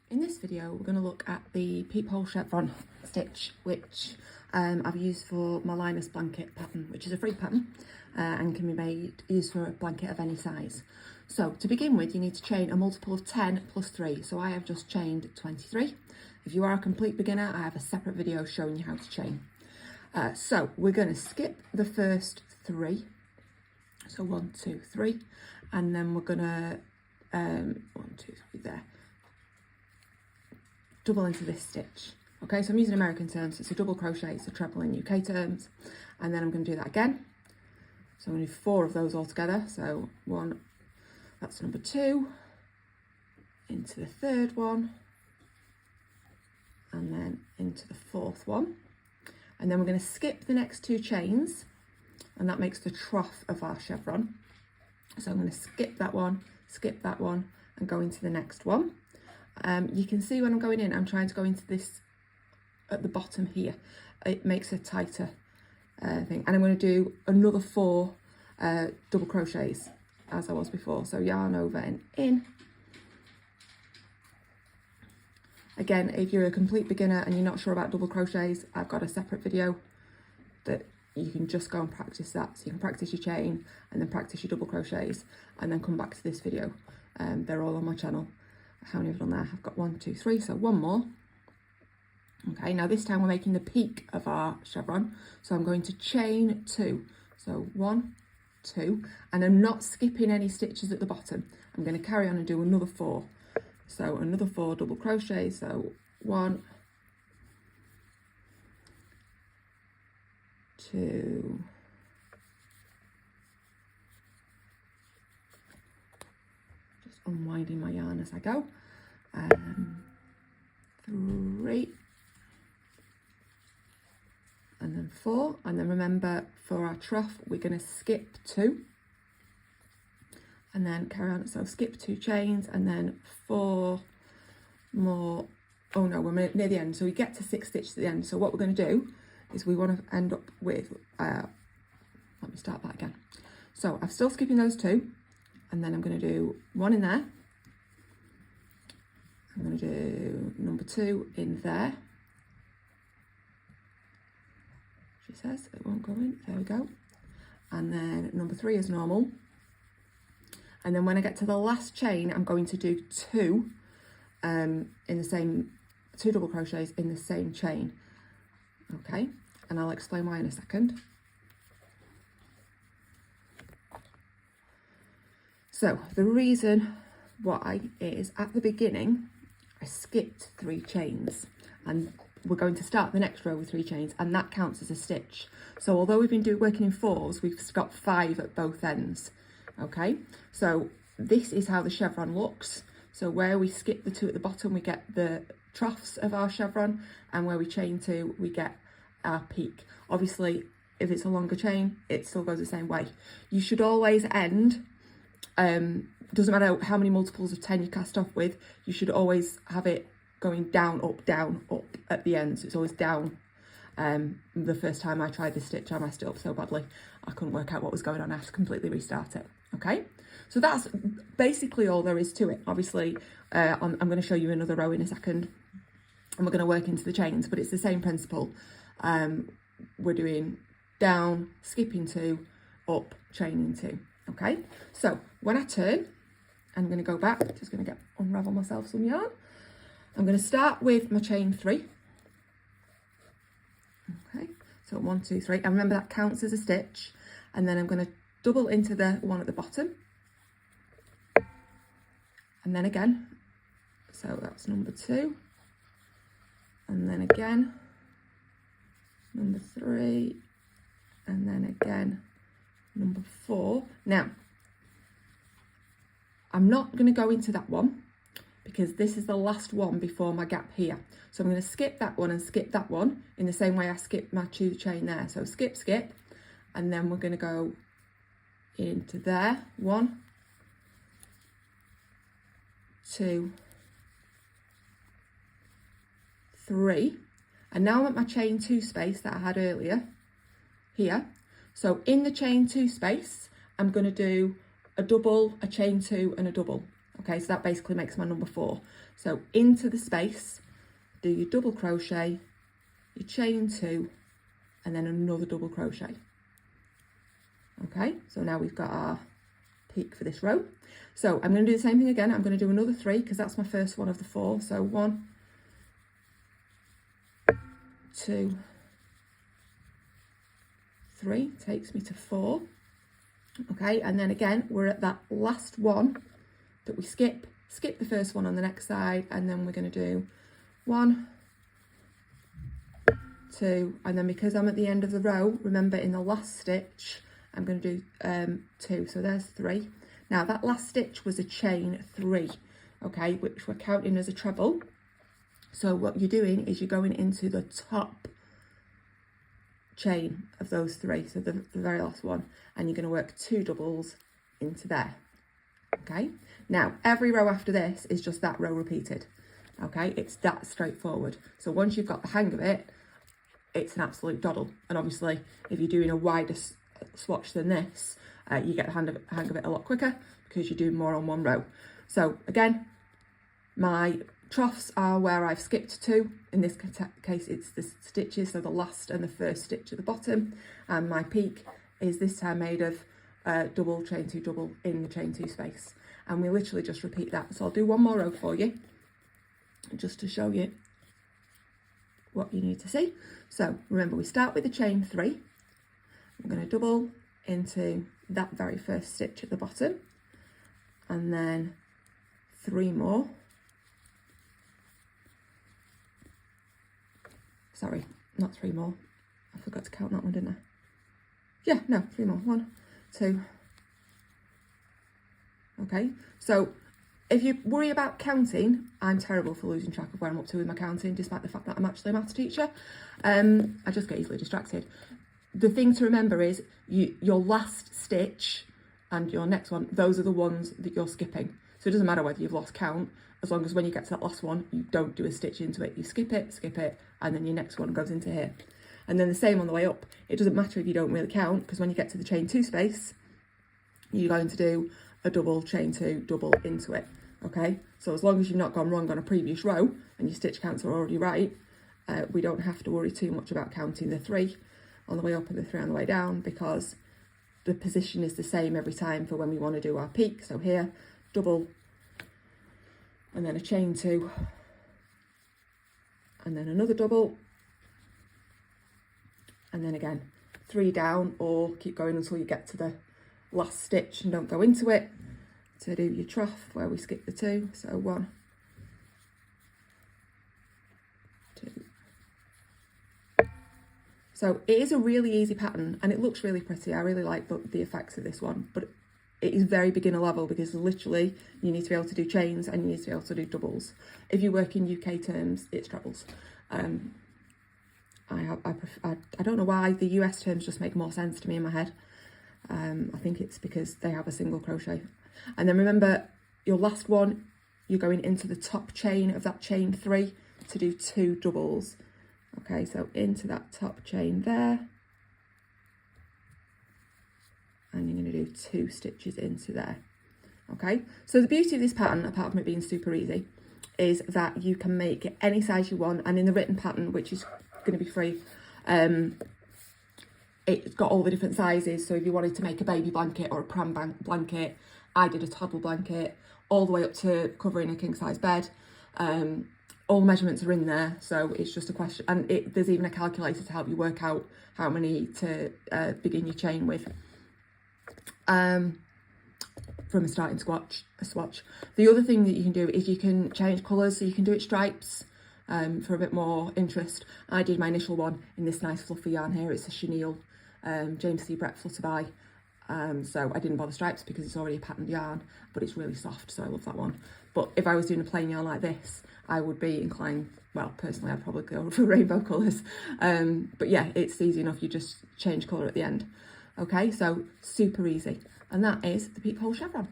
In this video, we're going to look at the peephole chevron stitch, which I've used for my linus blanket pattern, which is a free pattern and can be used for a blanket of any size. So to begin with, you need to chain a multiple of 10 plus 3. So I have just chained 23. If you are a complete beginner, I have a separate video showing you how to chain. So we're going to skip the first 3. So 1, 2, 3, and then we're going to 1, 2, 3 there. Double into this stitch. Okay, so I'm using American terms, it's a double crochet, it's a treble in UK terms, and then I'm going to do that again. So I'm going to do 4 of those all together. So 1, that's number 2, into the 3rd one, and then into the 4th one, and then we're going to skip the next 2 chains, and that makes the trough of our chevron. So I'm going to skip that one, and go into the next one. You can see when I'm going in, I'm trying to go into this at the bottom here. It makes a tighter thing. And I'm going to do another 4 double crochets as I was before. So yarn over and in. Again, if you're a complete beginner and you're not sure about double crochets, I've got a separate video that you can just go and practice that. So you can practice your chain and then practice your double crochets and then come back to this video. They're all on my channel. How many have I done there? I've got 1, 2, 3, so 1 more. Okay, now this time we're making the peak of our chevron. So I'm going to chain 2. So 1, 2, and I'm not skipping any stitches at the bottom. I'm going to carry on and do another 4. So another 4 double crochets. So 1, 2, unwinding my yarn as I go, 3, and then 4, and then remember for our trough we're going to skip 2 and then carry on. So skip 2 chains and then 4 more. Oh no, we're near the end, so we get to 6 stitches at the end. So what we're going to do is we want to end up with let me start that again. So I'm still skipping those 2. And then I'm going to do 1 in there. I'm going to do number 2 in there. She says it won't go in. There we go. And then number 3 is normal. And then when I get to the last chain, I'm going to do 2 in the same 2 double crochets in the same chain. Okay, and I'll explain why in a second. So the reason why is at the beginning, I skipped 3 chains and we're going to start the next row with 3 chains and that counts as a stitch. So although we've been working in 4s, we've got 5 at both ends. Okay, so this is how the chevron looks. So where we skip the 2 at the bottom, we get the troughs of our chevron, and where we chain 2, we get our peak. Obviously, if it's a longer chain, it still goes the same way. You should always end, doesn't matter how many multiples of 10 you cast off with, you should always have it going down, up at the end. So it's always down. The first time I tried this stitch, I messed it up so badly. I couldn't work out what was going on. I had to completely restart it. Okay, so that's basically all there is to it. Obviously, I'm going to show you another row in a second and we're going to work into the chains, but it's the same principle. We're doing down, skipping 2, up, chaining 2. Okay, so when I turn, I'm going to go back, just going to unravel myself some yarn. I'm going to start with my chain 3. Okay, so 1, 2, 3, and remember that counts as a stitch. And then I'm going to double into the one at the bottom. And then again, so that's number 2. And then again, number 3. And then again, number 4. Now, I'm not going to go into that one because this is the last one before my gap here. So I'm going to skip that one and skip that one in the same way I skipped my 2 chain there. So skip, skip, and then we're going to go into there. 1, 2, 3. And now I'm at my chain 2 space that I had earlier here. So in the chain 2 space, I'm going to do a double, a chain 2 and a double. Okay, so that basically makes my number 4. So into the space, do your double crochet, your chain 2, and then another double crochet. Okay, so now we've got our peak for this row. So I'm going to do the same thing again. I'm going to do another 3 because that's my first one of the 4. So 1, 2, 3 takes me to 4. Okay, and then again we're at that last one that we skip the first one on the next side, and then we're going to do 1, 2, and then because I'm at the end of the row, remember in the last stitch I'm going to do 2, so there's 3. Now that last stitch was a chain 3, okay, which we're counting as a treble. So what you're doing is you're going into the top chain of those 3, so the very last one, and you're going to work 2 doubles into there. Okay, now every row after this is just that row repeated. Okay, it's that straightforward. So once you've got the hang of it, it's an absolute doddle. And obviously if you're doing a wider swatch than this, you get the hang of it a lot quicker because you're doing more on one row. So again, my troughs are where I've skipped 2. In this case it's the stitches, so the last and the first stitch at the bottom, and my peak is this time made of double, chain 2, double in the chain 2 space, and we literally just repeat that. So I'll do one more row for you just to show you what you need to see. So remember, we start with the chain 3. I'm going to double into that very first stitch at the bottom, and then 3 more. Sorry, not 3 more. I forgot to count that one, didn't I? Yeah, no, 3 more. 1, 2. Okay, so if you worry about counting, I'm terrible for losing track of where I'm up to with my counting, despite the fact that I'm actually a maths teacher. I just get easily distracted. The thing to remember is your last stitch and your next one, those are the ones that you're skipping. So it doesn't matter whether you've lost count, as long as when you get to that last one, you don't do a stitch into it. You skip it, and then your next one goes into here. And then the same on the way up. It doesn't matter if you don't really count, because when you get to the chain 2 space, you're going to do a double, chain 2, double into it. Okay, so as long as you've not gone wrong on a previous row and your stitch counts are already right, we don't have to worry too much about counting the 3 on the way up and the 3 on the way down, because the position is the same every time for when we want to do our peak. So here, double, and then a chain 2, and then another double, and then again 3 down, or keep going until you get to the last stitch and don't go into it, to do your trough where we skip the 2. So 1, 2. So it is a really easy pattern and it looks really pretty. I really like the effects of this one, but it is very beginner level, because literally you need to be able to do chains and you need to be able to do doubles. If you work in UK terms, it's trebles. I don't know why the US terms just make more sense to me in my head. I think it's because they have a single crochet. And then remember, your last one, you're going into the top chain of that chain 3 to do 2 doubles. Okay, so into that top chain there, and you're going to do 2 stitches into there. Okay, so the beauty of this pattern, apart from it being super easy, is that you can make it any size you want. And in the written pattern, which is going to be free, it's got all the different sizes. So if you wanted to make a baby blanket or a pram blanket, I did a toddler blanket, all the way up to covering a king size bed. All the measurements are in there, so it's just a question. And there's even a calculator to help you work out how many to begin your chain with. From a starting swatch. The other thing that you can do is you can change colours, so you can do it stripes for a bit more interest. I did my initial one in this nice fluffy yarn here. It's a chenille James C. Brett Flutterby. So I didn't bother stripes because it's already a patterned yarn, but it's really soft, so I love that one. But if I was doing a plain yarn like this, I would be inclined, well, personally, I'd probably go for rainbow colours. But yeah, it's easy enough. You just change colour at the end. Okay, so super easy. And that is the peephole chevron.